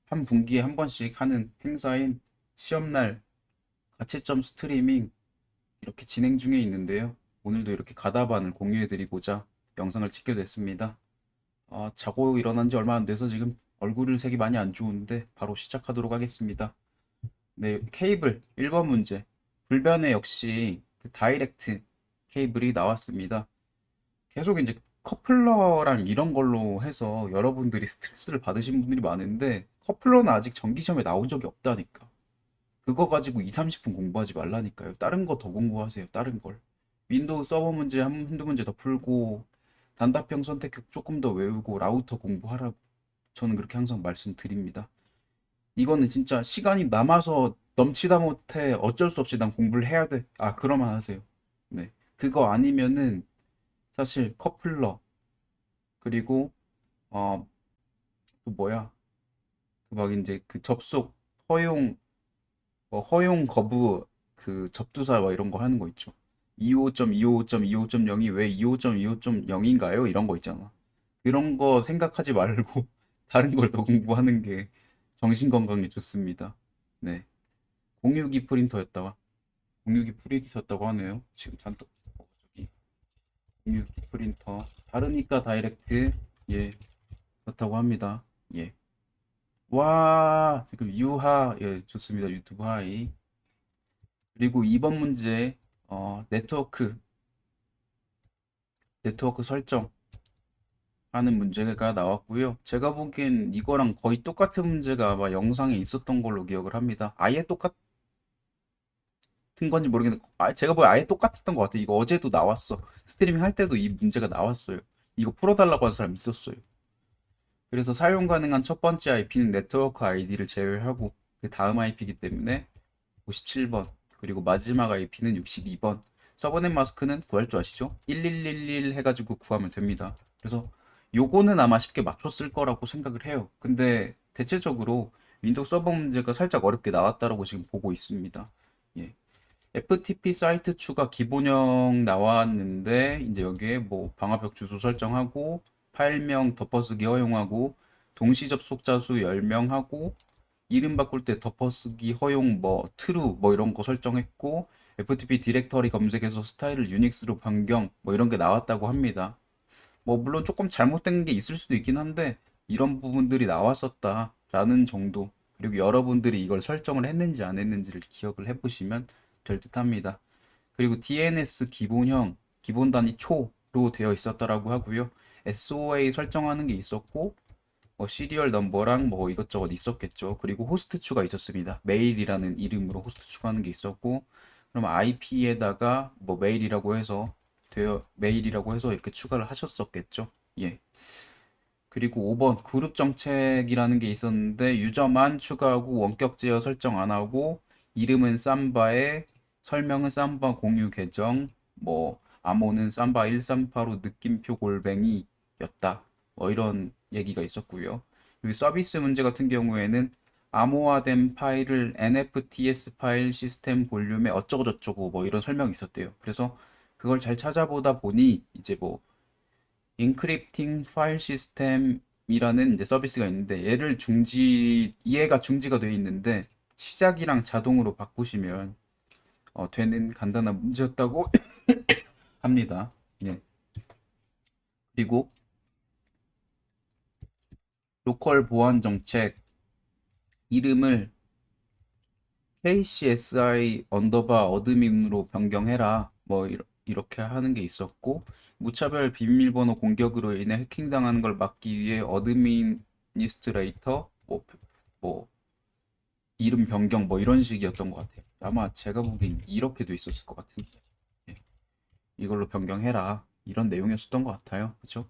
한 분기에 한 번씩 하는 행사인 시험날 가채점 스트리밍 이렇게 진행 중에 있는데요. 오늘도 이렇게 가다반을 공유해드리고자 영상을 찍게 됐습니다. 자고 일어난 지 얼마 안 돼서 지금 얼굴 색이 많이 안 좋은데 바로 시작하도록 하겠습니다. 네, 케이블 1번 문제. 불변에 역시 그 다이렉트 케이블이 나왔습니다. 계속 이제 커플러랑 이런 걸로 해서 여러분들이 스트레스를 받으신 분들이 많은데 커플러는 아직 정기시험에 나온 적이 없다니까. 그거 가지고 2, 30분 공부하지 말라니까요. 다른 거 더 공부하세요. 다른 걸. 윈도우 서버 문제 한두 문제 더 풀고 단답형 선택형 조금 더 외우고 라우터 공부하라고 저는 그렇게 항상 말씀드립니다. 이거는 진짜 시간이 남아서 넘치다 못해 어쩔 수 없이 난 공부를 해야 돼. 그러면 하세요. 네. 그거 아니면은 사실 커플러 그리고 어 또 뭐야? 그 막 이제 그 접속 허용 허용 거부 그 접두사 뭐 이런 거 하는 거 있죠. 25.25.25.0이 왜 25.25.0인가요? 이런 거 있잖아. 그런 거 생각하지 말고 다른 걸 더 공부하는 게 정신 건강에 좋습니다. 네. 공유기 프린터였다가 공유기 프린터였다고 하네요. 지금 잔뜩 저기 공유기 프린터 다르니까 다이렉트 예 그렇다고 합니다. 예. 와 지금 유하 예 좋습니다. 유튜브 하이 그리고 2번 문제 네트워크 설정 하는 문제가 나왔고요. 제가 보기엔 이거랑 거의 똑같은 문제가 아마 영상에 있었던 걸로 기억을 합니다. 아예 똑같은 건지 모르겠는데 제가 보기엔 아예 똑같았던 것 같아요. 이거 어제도 나왔어. 스트리밍 할 때도 이 문제가 나왔어요. 이거 풀어달라고 한 사람 있었어요. 그래서 사용 가능한 첫 번째 IP는 네트워크 아이디를 제외하고 그 다음 IP이기 때문에 57번 그리고 마지막 IP는 62번 서버넷 마스크는 구할 줄 아시죠? 1111 해가지고 구하면 됩니다. 그래서 요거는 아마 쉽게 맞췄을 거라고 생각을 해요. 근데 대체적으로 윈도우 서버 문제가 살짝 어렵게 나왔다라고 지금 보고 있습니다. 예. FTP 사이트 추가 기본형 나왔는데 이제 여기에 뭐 방화벽 주소 설정하고 파일명 덮어쓰기 허용하고 동시 접속자 수 10명 하고 이름 바꿀 때 덮어쓰기 허용 뭐 true 뭐 이런 거 설정했고 FTP 디렉터리 검색해서 스타일을 유닉스로 변경 뭐 이런 게 나왔다고 합니다. 뭐 물론 조금 잘못된 게 있을 수도 있긴 한데 이런 부분들이 나왔었다라는 정도. 그리고 여러분들이 이걸 설정을 했는지 안 했는지를 기억을 해보시면 될 듯합니다. 그리고 DNS 기본형 기본 단위 초로 되어 있었다라고 하고요. SOA 설정하는 게 있었고 뭐 시리얼 넘버랑 뭐 이것저것 있었겠죠. 그리고 호스트 추가 있었습니다. 메일이라는 이름으로 호스트 추가하는 게 있었고, 그럼 IP에다가 뭐 메일이라고 해서 이렇게 추가를 하셨었겠죠. 예. 그리고 5번 그룹 정책이라는 게 있었는데 유저만 추가하고 원격 제어 설정 안 하고 이름은 삼바에 설명은 삼바 공유 계정 뭐 암호는 삼바 138로 느낌표 골뱅이였다. 뭐 이런 얘기가 있었고요. 그리고 서비스 문제 같은 경우에는 암호화된 파일을 NFTS 파일 시스템 볼륨에 어쩌고저쩌고 뭐 이런 설명이 있었대요. 그래서 그걸 잘 찾아보다 보니 이제 뭐 인크립팅 파일 시스템이라는 이제 서비스가 있는데 얘가 중지가 되어 있는데 시작이랑 자동으로 바꾸시면 되는 간단한 문제였다고 합니다. 예. 그리고 로컬 보안 정책 이름을 KCSI 언더바 어드민으로 변경해라. 뭐 이렇게 하는 게 있었고 무차별 비밀번호 공격으로 인해 해킹당하는 걸 막기 위해 어드미니스트레이터 뭐 이름 변경 뭐 이런 식이었던 것 같아요. 아마 제가 보기엔 이렇게 돼 있었을 것 같은데 예. 이걸로 변경해라 이런 내용이었었던 것 같아요. 그렇죠?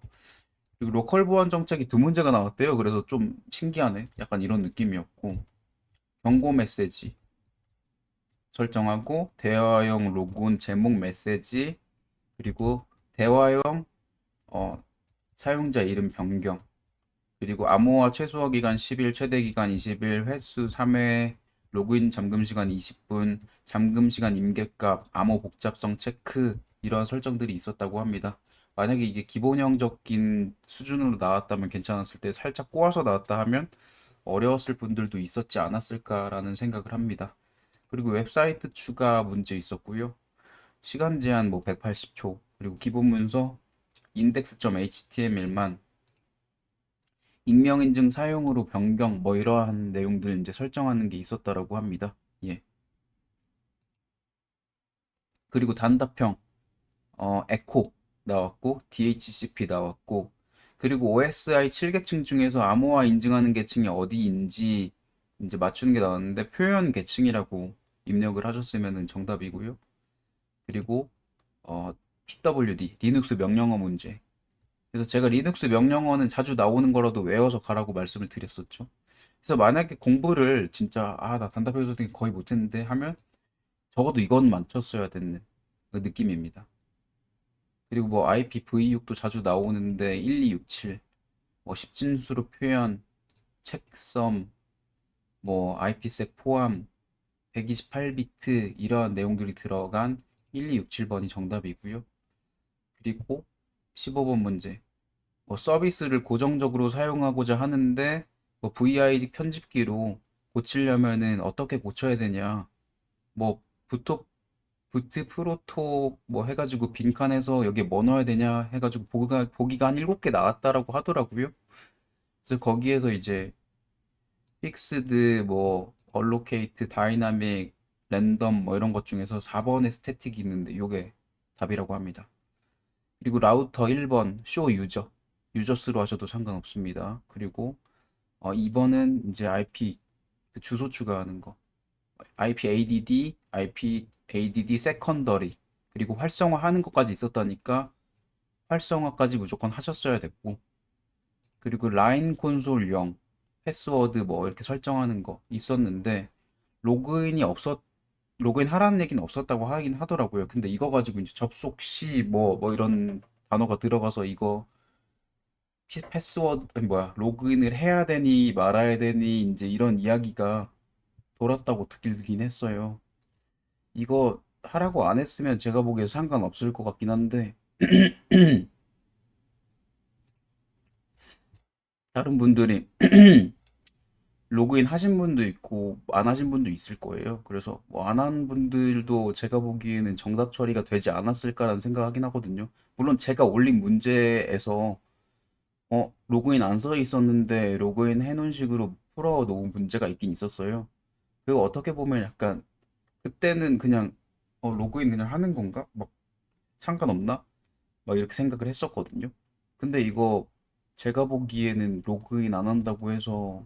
그리고 로컬 보안 정책이 두 문제가 나왔대요. 그래서 좀 신기하네. 약간 이런 느낌이었고 경고 메시지 설정하고 대화용 로그인 제목 메시지 그리고 대화용 어, 사용자 이름 변경 그리고 암호화 최소화 기간 10일 최대 기간 20일 횟수 3회 로그인 잠금 시간 20분 잠금 시간 임계값 암호 복잡성 체크 이런 설정들이 있었다고 합니다. 만약에 이게 기본형적인 수준으로 나왔다면 괜찮았을 때 살짝 꼬아서 나왔다 하면 어려웠을 분들도 있었지 않았을까라는 생각을 합니다. 그리고 웹사이트 추가 문제 있었고요. 시간 제한 뭐 180초, 그리고 기본 문서 index.html만 익명 인증 사용으로 변경 뭐 이러한 내용들 이제 설정하는 게 있었다라고 합니다. 예. 그리고 단답형 에코 나왔고 DHCP 나왔고 그리고 OSI 7계층 중에서 암호화 인증하는 계층이 어디인지 이제 맞추는 게 나왔는데 표현 계층이라고 입력을 하셨으면 정답이고요. 그리고 PWD 리눅스 명령어 문제. 그래서 제가 리눅스 명령어는 자주 나오는 거라도 외워서 가라고 말씀을 드렸었죠. 그래서 만약에 공부를 진짜 나 단답형에서 거의 못했는데 하면 적어도 이건 맞췄어야 되는 그 느낌입니다. 그리고 뭐 IPv6도 자주 나오는데 1267, 뭐 십진수로 표현, 책섬, 뭐 IPsec 포함, 128비트 이러한 내용들이 들어간 1267번이 정답이고요. 그리고 15번 문제. 뭐 서비스를 고정적으로 사용하고자 하는데 뭐 VI 편집기로 고치려면은 어떻게 고쳐야 되냐? 뭐 부터 부트 프로토 뭐 해가지고 빈칸에서 여기에 뭐 넣어야 되냐 해가지고 보기가 한 7개 나왔다라고 하더라고요. 그래서 거기에서 이제 픽스드 뭐 얼로케이트 다이나믹 랜덤 뭐 이런 것 중에서 4번의 스태틱이 있는데 요게 답이라고 합니다. 그리고 라우터 1번 쇼 유저스로 하셔도 상관없습니다. 그리고 2번은 이제 IP 그 주소 추가하는 거 IP ADD, IP ADD 세컨더리 그리고 활성화하는 것까지 있었다니까 활성화까지 무조건 하셨어야 됐고 그리고 라인 콘솔 0 패스워드 뭐 이렇게 설정하는 거 있었는데 로그인이 없었 로그인 하라는 얘기는 없었다고 하긴 하더라고요. 근데 이거 가지고 이제 접속 시 뭐 이런 단어가 들어가서 이거 패스워드 아니 뭐야 로그인을 해야 되니 말아야 되니 이제 이런 이야기가 돌았다고 듣긴 했어요. 이거 하라고 안 했으면 제가 보기에 상관없을 것 같긴 한데 다른 분들이 로그인 하신 분도 있고 안 하신 분도 있을 거예요. 그래서 뭐 안 한 분들도 제가 보기에는 정답 처리가 되지 않았을까라는 생각하긴 하거든요. 물론 제가 올린 문제에서 로그인 안 써 있었는데 로그인 해놓은 식으로 풀어 놓은 문제가 있긴 있었어요. 그리고 어떻게 보면 약간 그때는 그냥 로그인 그냥 하는 건가? 막 상관없나? 막 이렇게 생각을 했었거든요. 근데 이거 제가 보기에는 로그인 안 한다고 해서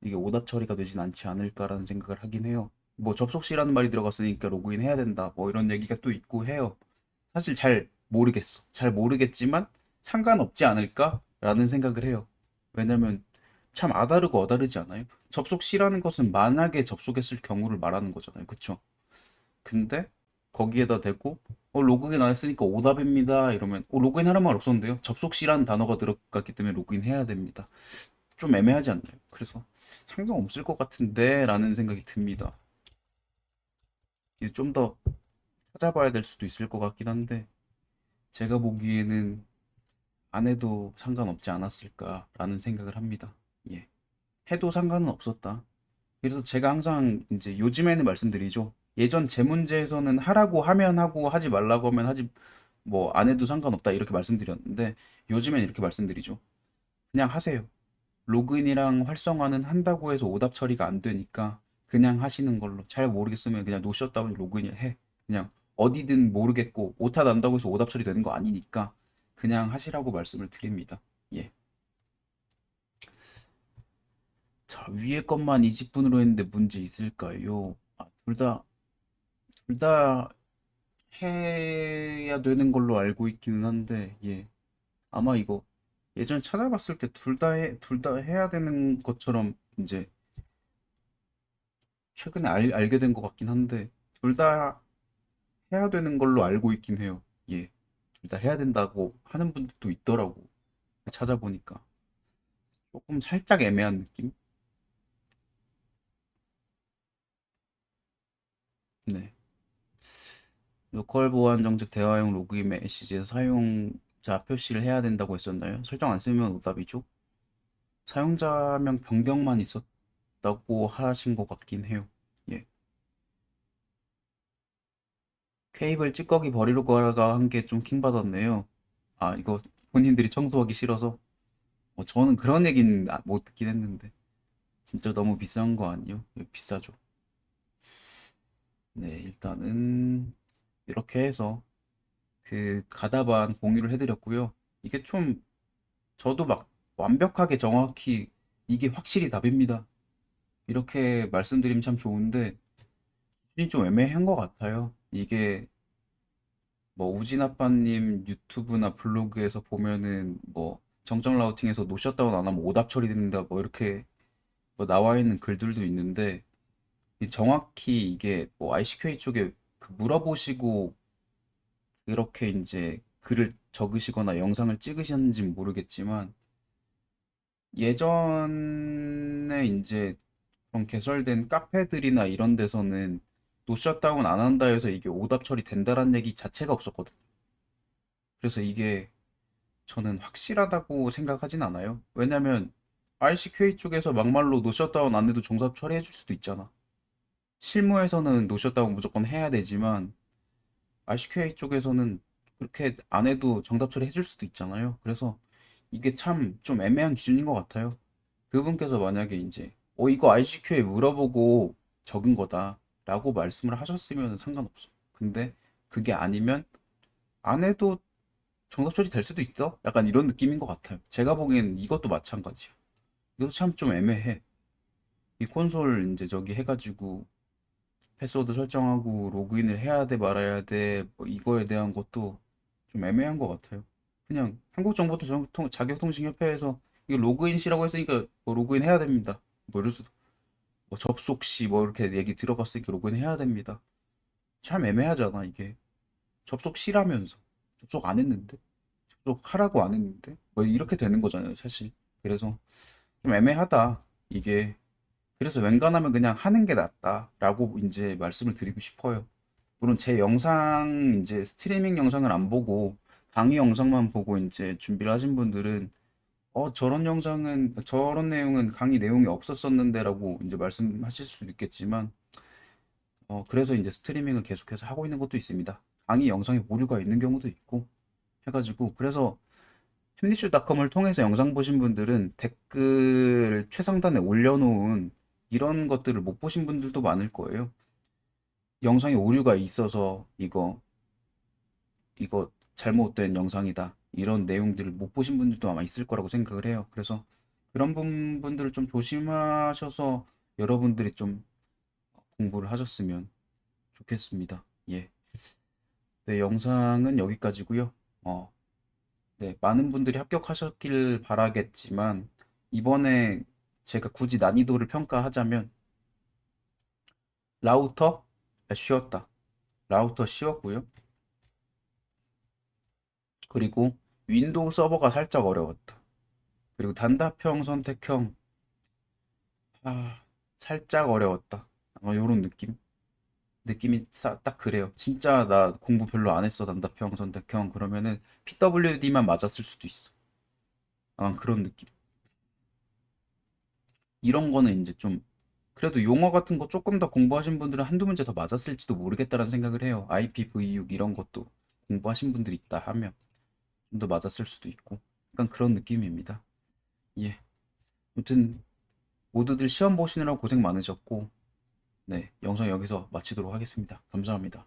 이게 오답 처리가 되진 않지 않을까라는 생각을 하긴 해요. 뭐 접속 시라는 말이 들어갔으니까 로그인 해야 된다. 뭐 이런 얘기가 또 있고 해요. 사실 잘 모르겠어. 잘 모르겠지만 상관없지 않을까라는 생각을 해요. 왜냐면 참 아다르고 어다르지 않아요? 접속 시라는 것은 만약에 접속했을 경우를 말하는 거잖아요. 그쵸? 근데 거기에다 대고 로그인 안 했으니까 오답입니다. 이러면 로그인 하는 말 없었는데요. 접속 시라는 단어가 들어갔기 때문에 로그인 해야 됩니다. 좀 애매하지 않나요? 그래서 상관없을 것 같은데 라는 생각이 듭니다. 좀 더 찾아봐야 될 수도 있을 것 같긴 한데 제가 보기에는 안 해도 상관없지 않았을까라는 생각을 합니다. 예. 해도 상관은 없었다. 그래서 제가 항상 이제 요즘에는 말씀드리죠. 예전 제 문제에서는 하라고 하면 하고 하지 말라고 하면 하지 뭐 안 해도 상관없다 이렇게 말씀드렸는데 요즘엔 이렇게 말씀드리죠. 그냥 하세요. 로그인이랑 활성화는 한다고 해서 오답 처리가 안 되니까 그냥 하시는 걸로. 잘 모르겠으면 그냥 노셨다고 로그인을 해. 그냥 어디든 모르겠고 오타 난다고 해서 오답 처리 되는 거 아니니까 그냥 하시라고 말씀을 드립니다. 예. 자, 위에 것만 20분으로 했는데 문제 있을까요? 둘 다 해야 되는 걸로 알고 있기는 한데, 예. 아마 이거 예전에 찾아봤을 때 둘 다 해야 되는 것처럼 이제 최근에 알게 된 것 같긴 한데, 둘 다 해야 되는 걸로 알고 있긴 해요. 예. 둘 다 해야 된다고 하는 분들도 있더라고. 찾아보니까. 조금 살짝 애매한 느낌? 네. 로컬 보안 정책 대화용 로그인 메시지에서 사용 표시를 해야 된다고 했었나요? 설정 안 쓰면 오답이죠. 사용자명 변경만 있었다고 하신 것 같긴 해요. 예. 케이블 찌꺼기 버리러 가가 한 게 좀 킹받았네요. 아, 이거 본인들이 청소하기 싫어서. 저는 그런 얘기는 못 듣긴 했는데. 진짜 너무 비싼 거 아니에요? 비싸죠. 네, 일단은 이렇게 해서 그 가다반 공유를 해드렸고요. 이게 좀 저도 막 완벽하게 정확히 이게 확실히 답입니다. 이렇게 말씀드리면 참 좋은데 기준이 좀 애매한 것 같아요. 이게 뭐 우진 아빠님 유튜브나 블로그에서 보면은 뭐 정정 라우팅에서 노 셧다운 안 하면 오답 처리된다 뭐 이렇게 뭐 나와 있는 글들도 있는데 정확히 이게 뭐 ICQA 쪽에 그 물어보시고 그렇게 이제 글을 적으시거나 영상을 찍으셨는지 모르겠지만 예전에 이제 그런 개설된 카페들이나 이런 데서는 노 셧다운 안 한다 해서 이게 오답 처리 된다라는 얘기 자체가 없었거든요. 그래서 이게 저는 확실하다고 생각하진 않아요. 왜냐면 ICQA 쪽에서 막말로 노 셧다운 안 해도 종삽 처리해 줄 수도 있잖아. 실무에서는 노 셧다운 무조건 해야 되지만 RCQA 쪽에서는 그렇게 안 해도 정답 처리해 줄 수도 있잖아요. 그래서 이게 참 좀 애매한 기준인 것 같아요. 그분께서 만약에 이제 이거 RCQA 물어보고 적은 거다 라고 말씀을 하셨으면 상관없어. 근데 그게 아니면 안 해도 정답 처리 될 수도 있어? 약간 이런 느낌인 것 같아요. 제가 보기엔 이것도 마찬가지야. 이것도 참 좀 애매해. 이 콘솔 이제 저기 해가지고 패스워드 설정하고 로그인을 해야 돼 말아야 돼 뭐 이거에 대한 것도 좀 애매한 것 같아요. 그냥 한국정보자격통신협회에서 이거 로그인 시라고 했으니까 뭐 로그인 해야 됩니다. 뭐 이럴 수도 뭐 접속 시 뭐 이렇게 얘기 들어갔으니까 로그인 해야 됩니다. 참 애매하잖아 이게. 접속 시라면서 접속 안 했는데 접속하라고 안 했는데 뭐 이렇게 되는 거잖아요 사실. 그래서 좀 애매하다 이게. 그래서 웬간하면 그냥 하는 게 낫다라고 이제 말씀을 드리고 싶어요. 물론 제 영상 이제 스트리밍 영상을 안 보고 강의 영상만 보고 이제 준비를 하신 분들은 저런 내용은 강의 내용이 없었었는데라고 이제 말씀하실 수도 있겠지만 그래서 이제 스트리밍을 계속해서 하고 있는 것도 있습니다. 강의 영상에 오류가 있는 경우도 있고 해가지고 그래서 햄리슈닷컴을 통해서 영상 보신 분들은 댓글 최상단에 올려놓은 이런 것들을 못 보신 분들도 많을 거예요. 영상에 오류가 있어서 이거 잘못된 영상이다. 이런 내용들을 못 보신 분들도 아마 있을 거라고 생각을 해요. 그래서 그런 분들을 좀 조심하셔서 여러분들이 좀 공부를 하셨으면 좋겠습니다. 예. 네, 영상은 여기까지고요. 네, 많은 분들이 합격하셨길 바라겠지만 이번에 제가 굳이 난이도를 평가하자면 라우터 쉬웠다. 라우터 쉬웠고요. 그리고 윈도우 서버가 살짝 어려웠다. 그리고 단답형 선택형 살짝 어려웠다. 요런 느낌이 딱 그래요. 진짜 나 공부 별로 안 했어. 단답형 선택형 그러면은 PWD만 맞았을 수도 있어. 그런 느낌. 이런 거는 이제 좀 그래도 용어 같은 거 조금 더 공부하신 분들은 한두 문제 더 맞았을지도 모르겠다라는 생각을 해요. IPv6 이런 것도 공부하신 분들이 있다 하면 좀 더 맞았을 수도 있고 약간 그런 느낌입니다. 예. 아무튼 모두들 시험 보시느라 고생 많으셨고 네, 영상 여기서 마치도록 하겠습니다. 감사합니다.